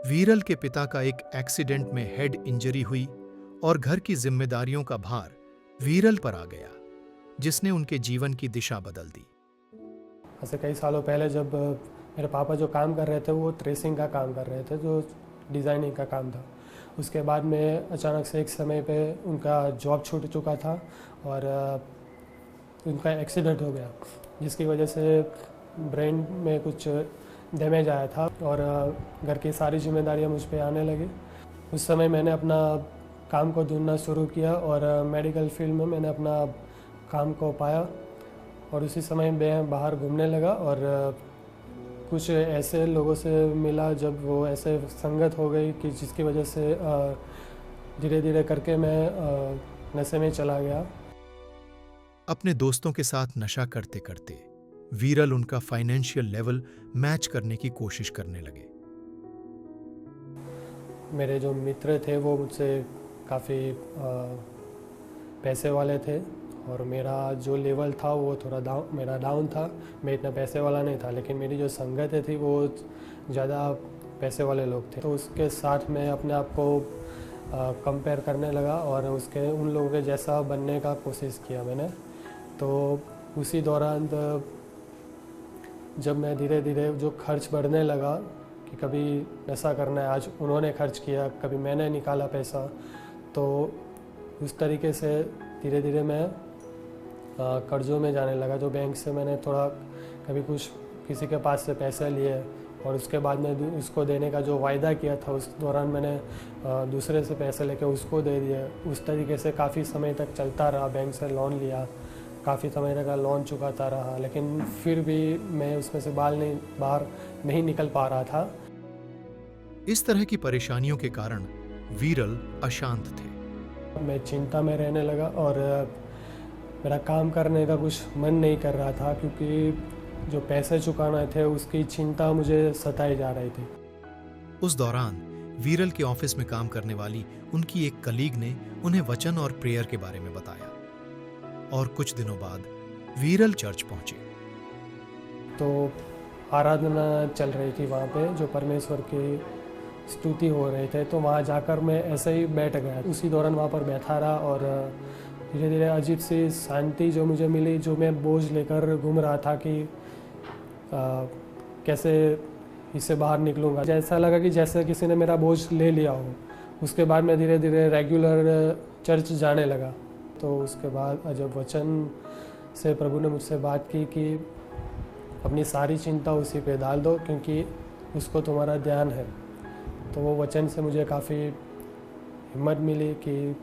वीरल के पिता का एक एक्सीडेंट में हेड इंजरी हुई और घर की जिम्मेदारियों का भार वीरल पर आ गया, जिसने उनके जीवन की दिशा बदल दी। ऐसे कई सालों पहले जब मेरे पापा जो काम कर रहे थे वो ट्रेसिंग का काम कर रहे थे, जो डिज़ाइनिंग का काम था। उसके बाद में अचानक से एक समय पे उनका जॉब छूट चुका था और उनका एक्सीडेंट हो गया, जिसकी वजह से ब्रेन में कुछ डैमेज आया था और घर की सारी जिम्मेदारियां मुझ पे आने लगी। उस समय मैंने अपना काम को ढूंढना शुरू किया और मेडिकल फील्ड में मैंने अपना काम को पाया और उसी समय मैं बाहर घूमने लगा और कुछ ऐसे लोगों से मिला जब वो ऐसे संगत हो गई कि जिसकी वजह से धीरे धीरे करके मैं नशे में चला गया। अपने दोस्तों के साथ नशा करते करते वीरल उनका फाइनेंशियल लेवल मैच करने की कोशिश करने लगे। मेरे जो मित्र थे वो मुझसे काफ़ी पैसे वाले थे और मेरा जो लेवल था वो थोड़ा डाउन था। मैं इतना पैसे वाला नहीं था, लेकिन मेरी जो संगत थी वो ज़्यादा पैसे वाले लोग थे। तो उसके साथ मैं अपने आप को कंपेयर करने लगा और उन लोगों के जैसा बनने का कोशिश किया मैंने। तो उसी दौरान जब मैं धीरे धीरे जो खर्च बढ़ने लगा कि कभी ऐसा करना है, आज उन्होंने खर्च किया, कभी मैंने निकाला पैसा, तो उस तरीके से धीरे धीरे मैं कर्ज़ों में जाने लगा। जो बैंक से मैंने थोड़ा कभी कुछ किसी के पास से पैसे लिए और उसके बाद में उसको देने का जो वायदा किया था उस दौरान मैंने दूसरे से पैसे लेके उसको दे दिए। उस तरीके से काफ़ी समय तक चलता रहा। बैंक से लोन लिया, काफ़ी समय तक लोन चुकाता रहा, लेकिन फिर भी मैं उसमें से बाहर नहीं निकल पा रहा था। इस तरह की परेशानियों के कारण वीरल अशांत थे। मैं चिंता में रहने लगा और मेरा काम करने का कुछ मन नहीं कर रहा था, क्योंकि जो पैसे चुकाना थे उसकी चिंता मुझे सताई जा रही थी। उस दौरान वीरल के ऑफिस में काम करने वाली उनकी एक कलीग ने उन्हें वचन और प्रेयर के बारे में बताया और कुछ दिनों बाद वीरल चर्च पहुंचे। तो आराधना चल रही थी वहाँ पे, जो परमेश्वर की स्तुति हो रहे थे। तो वहाँ जाकर मैं ऐसे ही बैठ गया। उसी दौरान वहाँ पर बैठा रहा और धीरे धीरे अजीब सी शांति जो मुझे मिली, जो मैं बोझ लेकर घूम रहा था कि कैसे इससे बाहर निकलूँगा। ऐसा लगा कि जैसे किसी ने मेरा बोझ ले लिया हो। उसके बाद मैं धीरे धीरे रेगुलर चर्च जाने लगा। तो उसके बाद जब वचन से प्रभु ने मुझसे बात की कि अपनी सारी चिंता उसी पे डाल दो, क्योंकि उसको तुम्हारा ध्यान है। तो वो वचन से मुझे काफ़ी हिम्मत मिली कि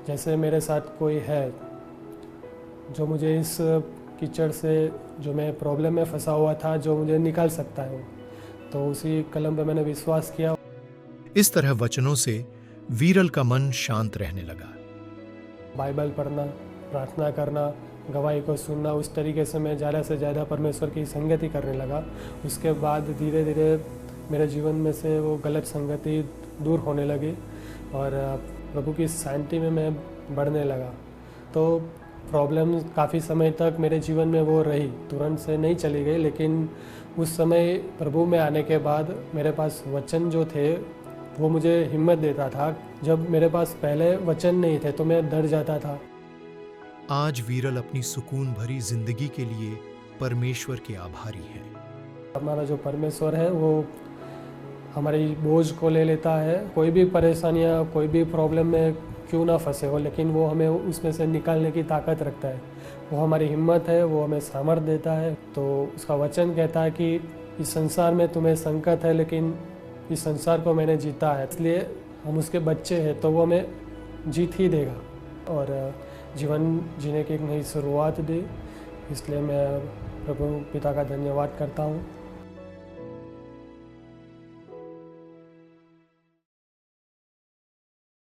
जैसे मेरे साथ कोई है जो मुझे इस कीचड़ से, जो मैं प्रॉब्लम में फंसा हुआ था, जो मुझे निकाल सकता है। तो उसी कलम पे मैंने विश्वास किया। इस तरह वचनों से वीरल का मन शांत रहने लगा। बाइबल पढ़ना, प्रार्थना करना, गवाही को सुनना, उस तरीके से मैं ज़्यादा से ज़्यादा परमेश्वर की संगति करने लगा। उसके बाद धीरे धीरे मेरे जीवन में से वो गलत संगति दूर होने लगी और प्रभु की शांति में मैं बढ़ने लगा। तो प्रॉब्लम काफ़ी समय तक मेरे जीवन में वो रही, तुरंत से नहीं चली गई, लेकिन उस समय प्रभु में आने के बाद मेरे पास वचन जो थे वो मुझे हिम्मत देता था। जब मेरे पास पहले वचन नहीं थे तो मैं डर जाता था। आज वीरल अपनी सुकून भरी जिंदगी के लिए परमेश्वर के आभारी हैं। हमारा जो परमेश्वर है वो हमारी बोझ को ले लेता है। कोई भी परेशानियाँ, कोई भी प्रॉब्लम में क्यों ना फंसे हो, लेकिन वो हमें उसमें से निकालने की ताकत रखता है। वो हमारी हिम्मत है, वो हमें सामर्थ्य देता है। तो उसका वचन कहता है कि इस संसार में तुम्हें संकट है, लेकिन इस संसार को मैंने जीता है। इसलिए हम उसके बच्चे हैं, तो वो हमें जीत ही देगा और जीवन जीने की एक नई शुरुआत दी। इसलिए मैं प्रभु पिता का धन्यवाद करता हूँ।